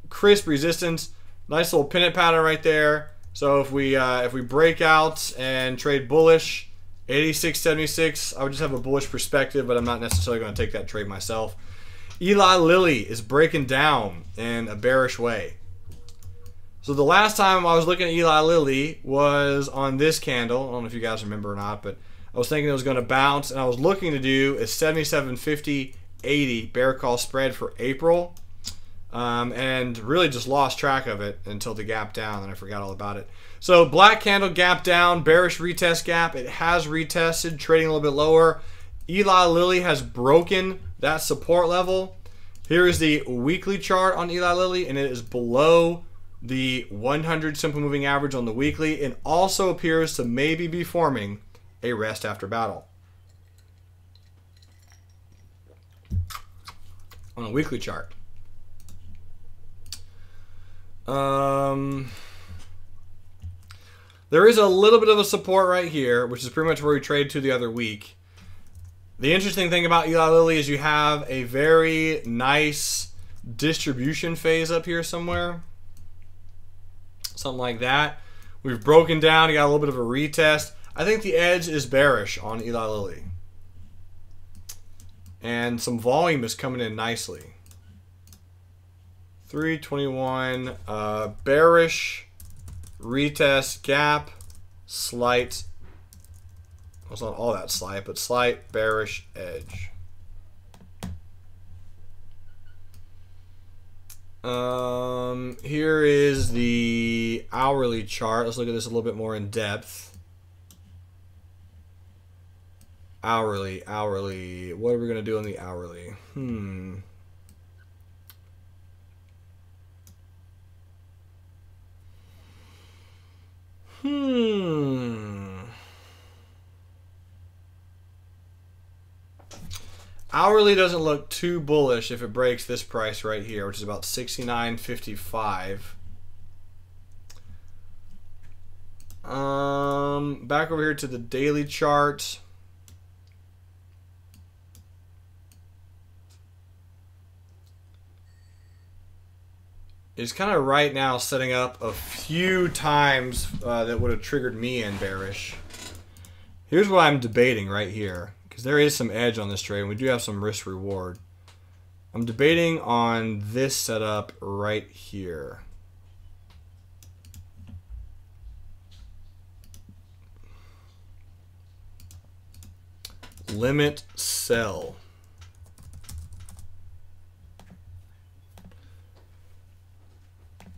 crisp resistance. Nice little pennant pattern right there. So if we break out and trade bullish, 86.76, I would just have a bullish perspective, but I'm not necessarily going to take that trade myself. Eli Lilly is breaking down in a bearish way. So the last time I was looking at Eli Lilly was on this candle. I don't know if you guys remember or not, but I was thinking it was going to bounce, and I was looking to do a 77.50.80 bear call spread for April, and really just lost track of it until the gap down, and I forgot all about it. So black candle, gap down, bearish retest gap. It has retested, trading a little bit lower. Eli Lilly has broken that support level. Here is the weekly chart on Eli Lilly, and it is below the 100 simple moving average on the weekly. It also appears to maybe be forming a rest after battle on a weekly chart. There is a little bit of a support right here, which is pretty much where we traded to the other week. The interesting thing about Eli Lilly is you have a very nice distribution phase up here somewhere. Something like that. We've broken down. You got a little bit of a retest. I think the edge is bearish on Eli Lilly. And some volume is coming in nicely. 321, bearish, retest, gap, slight, well, it's not all that slight, but slight bearish edge. Here is the hourly chart. Let's look at this a little bit more in depth. Hourly. What are we going to do on the hourly? Hourly doesn't look too bullish if it breaks this price right here, which is about 69.55. Back over here to the daily chart. It's kind of right now setting up a few times that would have triggered me in bearish. Here's what I'm debating right here, because there is some edge on this trade, and we do have some risk reward. I'm debating on this setup right here. Limit sell.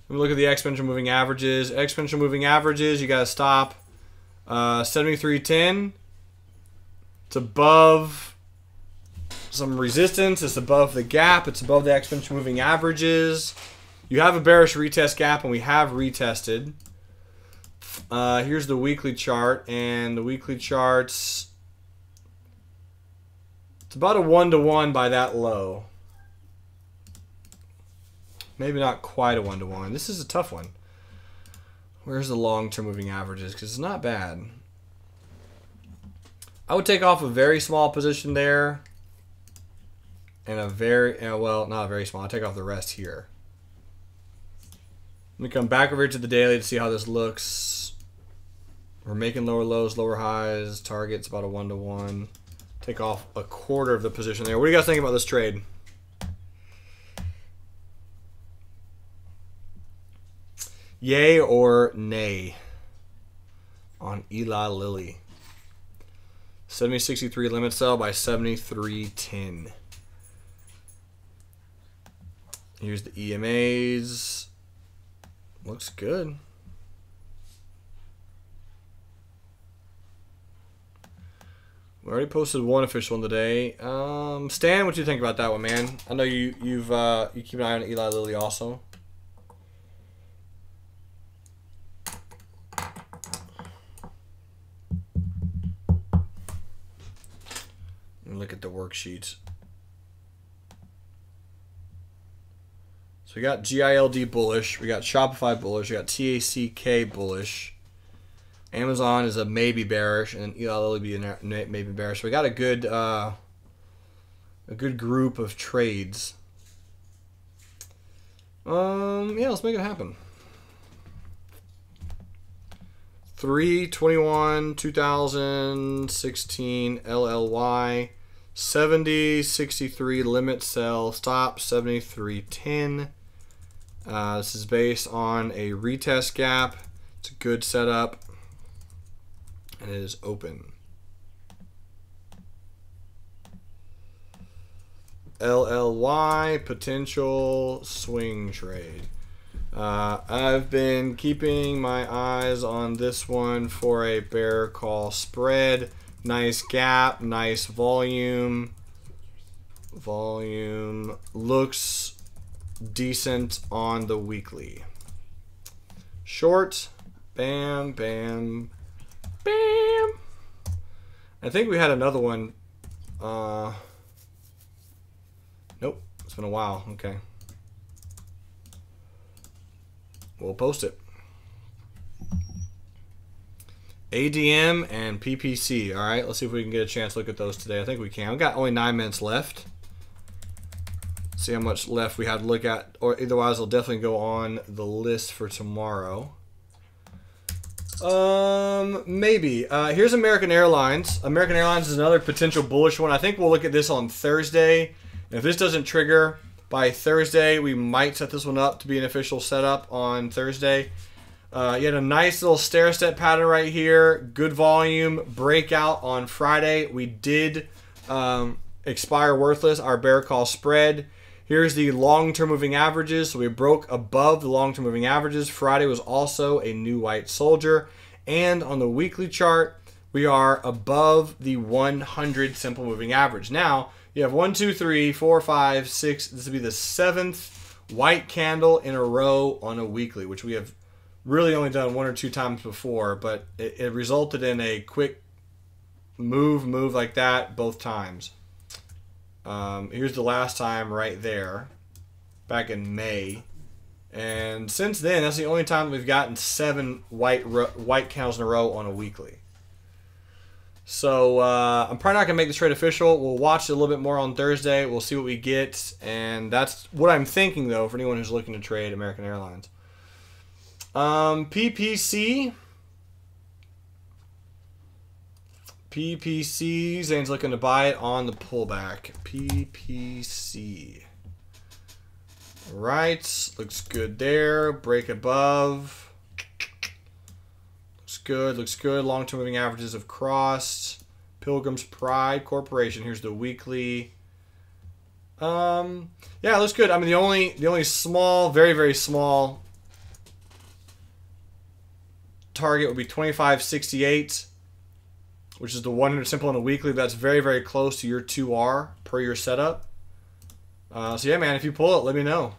Let me look at the exponential moving averages. Exponential moving averages, you got to stop 73.10. It's above some resistance. It's above the gap. It's above the exponential moving averages. You have a bearish retest gap, and we have retested. Here's the weekly chart, and the weekly charts, it's about a 1-to-1 by that low. Maybe not quite a 1-to-1. This is a tough one. Where's the long-term moving averages? Because it's not bad. I would take off a very small position there. And a very, well, not a very small. I'll take off the rest here. Let me come back over to the daily to see how this looks. We're making lower lows, lower highs. Target's about a 1-to-1. Take off a quarter of the position there. What do you guys think about this trade? Yay or nay on Eli Lilly? 70.63 limit sell by 73.10. Here's the EMAs. Looks good. We already posted one official one today. Stan, what do you think about that one, man? I know you keep an eye on Eli Lilly also. Look at at the worksheets. So we got GILD bullish, we got Shopify bullish, we got TACK bullish. Amazon is a maybe bearish, and then Eli Lilly be a maybe bearish. So we got a good group of trades. Yeah, let's make it happen. 3/21/2016 LLY 70.63 limit sell stop 73.10. This is based on a retest gap. It's a good setup, and it is open. LLY potential swing trade. I've been keeping my eyes on this one for a bear call spread. Nice gap, nice volume. Volume looks decent on the weekly. Short, bam, bam, bam. I think we had another one. Nope, it's been a while. Okay. We'll post it. ADM and PPC. All right, let's see if we can get a chance to look at those today. I think we can. We've got only 9 minutes left. See how much left we have to look at, or otherwise it'll definitely go on the list for tomorrow. Maybe. Here's American Airlines. American Airlines is another potential bullish one. I think we'll look at this on Thursday. And if this doesn't trigger by Thursday, we might set this one up to be an official setup on Thursday. You had a nice little stair-step pattern right here. Good volume. Breakout on Friday. We did expire worthless, our bear call spread. Here's the long-term moving averages. So we broke above the long-term moving averages. Friday was also a new white soldier. And on the weekly chart, we are above the 100 simple moving average. Now, you have 1, 2, 3, 4, 5, 6. This will be the 7th white candle in a row on a weekly, which we have really only done 1 or 2 times before, but it resulted in a quick move like that both times. Here's the last time right there, back in May. And since then, that's the only time we've gotten 7 white candles in a row on a weekly. So I'm probably not going to make this trade official. We'll watch it a little bit more on Thursday. We'll see what we get. And that's what I'm thinking, though, for anyone who's looking to trade American Airlines. PPC. PPC. Zane's looking to buy it on the pullback. PPC. All right. Looks good there. Break above. Good, looks good. Long-term moving averages have crossed. Pilgrim's Pride Corporation. Here's the weekly. Yeah, it looks good. I mean, the only small, very, very small target would be 25.68, which is the 100 simple on a weekly. That's very, very close to your 2R per your setup. So yeah, man, if you pull it, let me know.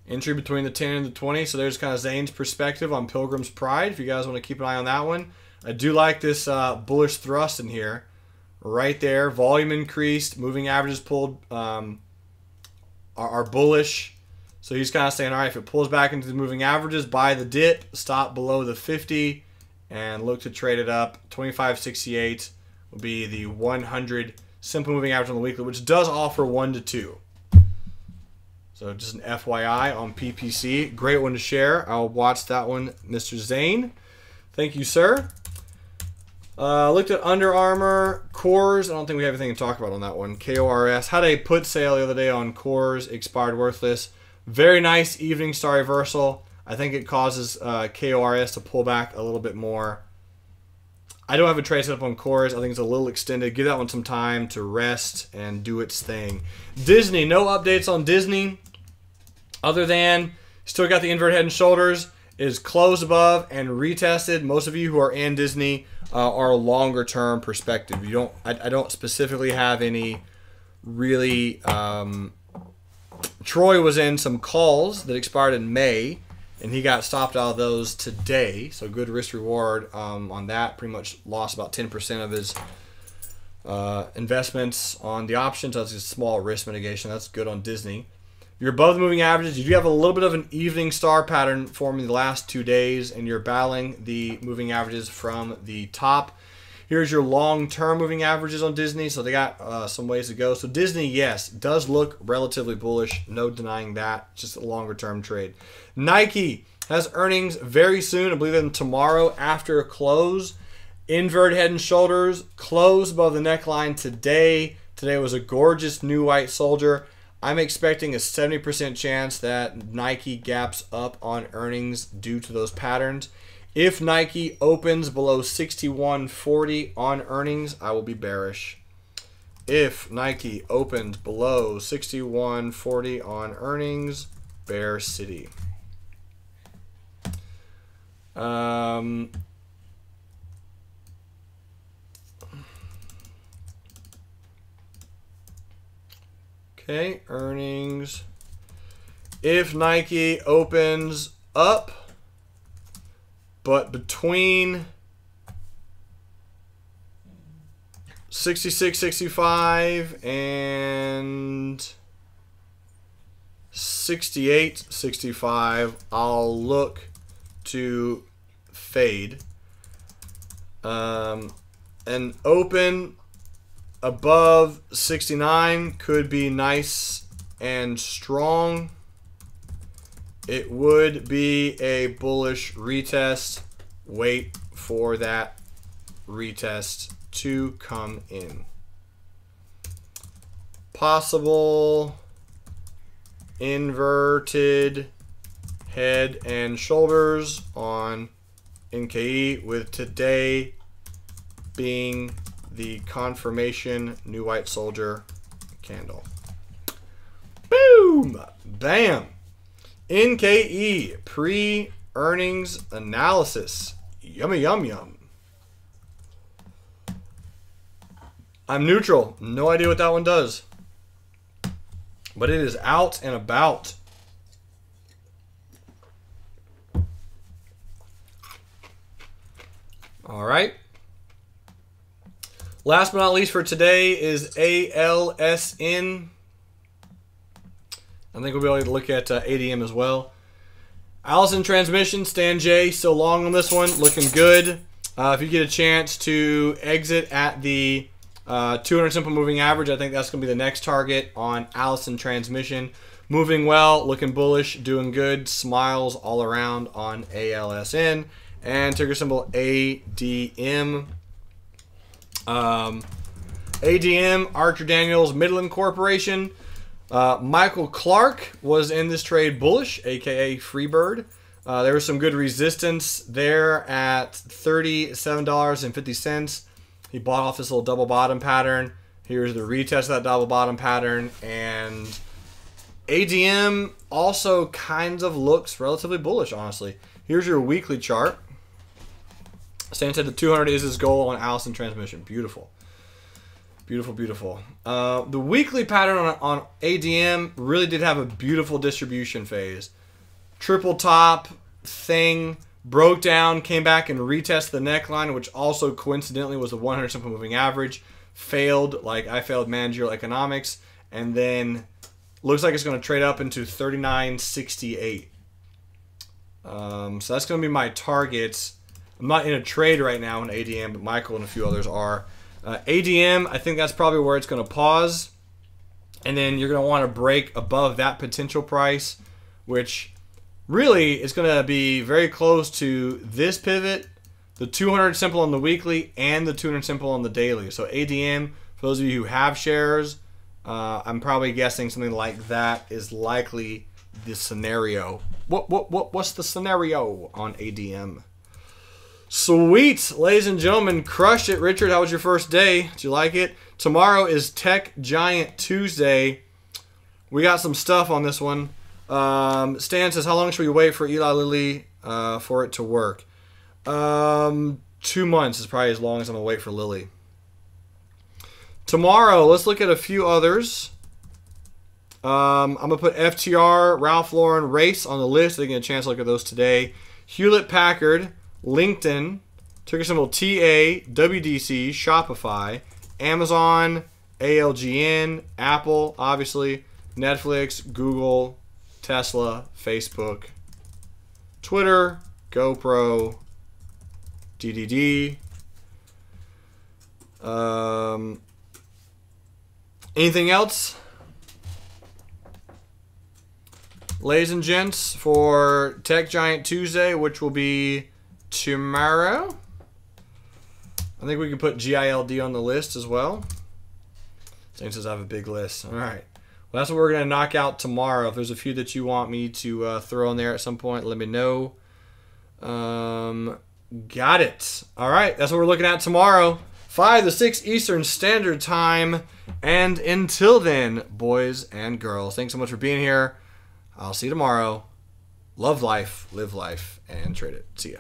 Entry between the 10 and the 20. So there's kind of Zane's perspective on Pilgrim's Pride. If you guys want to keep an eye on that one. I do like this bullish thrust in here. Right there. Volume increased. Moving averages pulled are bullish. So he's kind of saying, all right, if it pulls back into the moving averages, buy the dip, stop below the 50, and look to trade it up. 25.68 will be the 100 simple moving average on the weekly, which does offer 1 to 2. So just an FYI on PPC. Great one to share. I'll watch that one, Mr. Zane. Thank you, sir. Looked at Under Armour. Coors. I don't think we have anything to talk about on that one. KORS. Had a put sale the other day on Coors. Expired worthless. Very nice evening star reversal. I think it causes KORS to pull back a little bit more. I don't have a trade set up on Coors. I think it's a little extended. Give that one some time to rest and do its thing. Disney. No updates on Disney. Other than still got the invert head and shoulders, is closed above and retested. Most of you who are in Disney are longer term perspective. You don't. I don't specifically have any really. Troy was in some calls that expired in May, and he got stopped out of those today. So good risk reward on that. Pretty much lost about 10% of his investments on the options. That's just small risk mitigation. That's good on Disney. You're above the moving averages. You do have a little bit of an evening star pattern forming the last 2 days, and you're battling the moving averages from the top. Here's your long-term moving averages on Disney. So they got some ways to go. So Disney, yes, does look relatively bullish. No denying that. Just a longer-term trade. Nike has earnings very soon. I believe them tomorrow after close. Inverted head and shoulders. Close above the neckline today. Today was a gorgeous new white soldier. I'm expecting a 70% chance that Nike gaps up on earnings due to those patterns. If Nike opens below 61.40 on earnings, I will be bearish. If Nike opens below 61.40 on earnings, bear city. Okay, earnings. If Nike opens up, but between 66.65 and 68.65, I'll look to fade. And open above 69 could be nice and strong. It would be a bullish retest. Wait for that retest to come in. Possible inverted head and shoulders on NKE, with today being the confirmation new white soldier candle. Boom! Bam! NKE pre-earnings analysis. Yummy, yum, yum. I'm neutral. No idea what that one does. But it is out and about. All right. Last but not least for today is ALSN. I think we'll be able to look at ADM as well. Allison Transmission, Stan J, so long on this one, looking good. If you get a chance to exit at the 200 simple moving average, I think that's going to be the next target on Allison Transmission. Moving well, looking bullish, doing good, smiles all around on ALSN. And ticker symbol ADM. ADM, Archer Daniels, Midland Corporation. Michael Clark was in this trade bullish, aka Freebird. There was some good resistance there at $37.50. He bought off this little double bottom pattern. Here's the retest of that double bottom pattern. And ADM also kind of looks relatively bullish, honestly. Here's your weekly chart. Stan said the 200 is his goal on Allison Transmission. Beautiful. Beautiful, beautiful. The weekly pattern on ADM really did have a beautiful distribution phase. Triple top thing, broke down, came back and retested the neckline, which also coincidentally was the 100 simple moving average. Failed, like I failed managerial economics, and then looks like it's going to trade up into 39.68. So that's going to be my targets. I'm not in a trade right now in ADM, but Michael and a few others are. ADM, I think that's probably where it's going to pause. And then you're going to want to break above that potential price, which really is going to be very close to this pivot, the 200 simple on the weekly, and the 200 simple on the daily. So ADM, for those of you who have shares, I'm probably guessing something like that is likely the scenario. What's the scenario on ADM? Sweet, ladies and gentlemen, crushed it. Richard, how was your first day? Did you like it? Tomorrow is Tech Giant Tuesday. We got some stuff on this one. Stan says, how long should we wait for Eli Lilly for it to work? 2 months is probably as long as I'm going to wait for Lilly. Tomorrow, let's look at a few others. I'm going to put FTR, Ralph Lauren, Race on the list. I didn't get a chance to look at those today. Hewlett-Packard, LinkedIn, ticker symbol TA, WDC, Shopify, Amazon, ALGN, Apple, obviously, Netflix, Google, Tesla, Facebook, Twitter, GoPro, DDD. Anything else? Ladies and gents, for Tech Giant Tuesday, which will be tomorrow. I think we can put GILD on the list as well. Zane says I have a big list. All right. Well, that's what we're going to knock out tomorrow. If there's a few that you want me to throw in there at some point, let me know. Got it. All right. That's what we're looking at tomorrow. 5 to 6 Eastern Standard Time. And until then, boys and girls, thanks so much for being here. I'll see you tomorrow. Love life, live life, and trade it. See ya.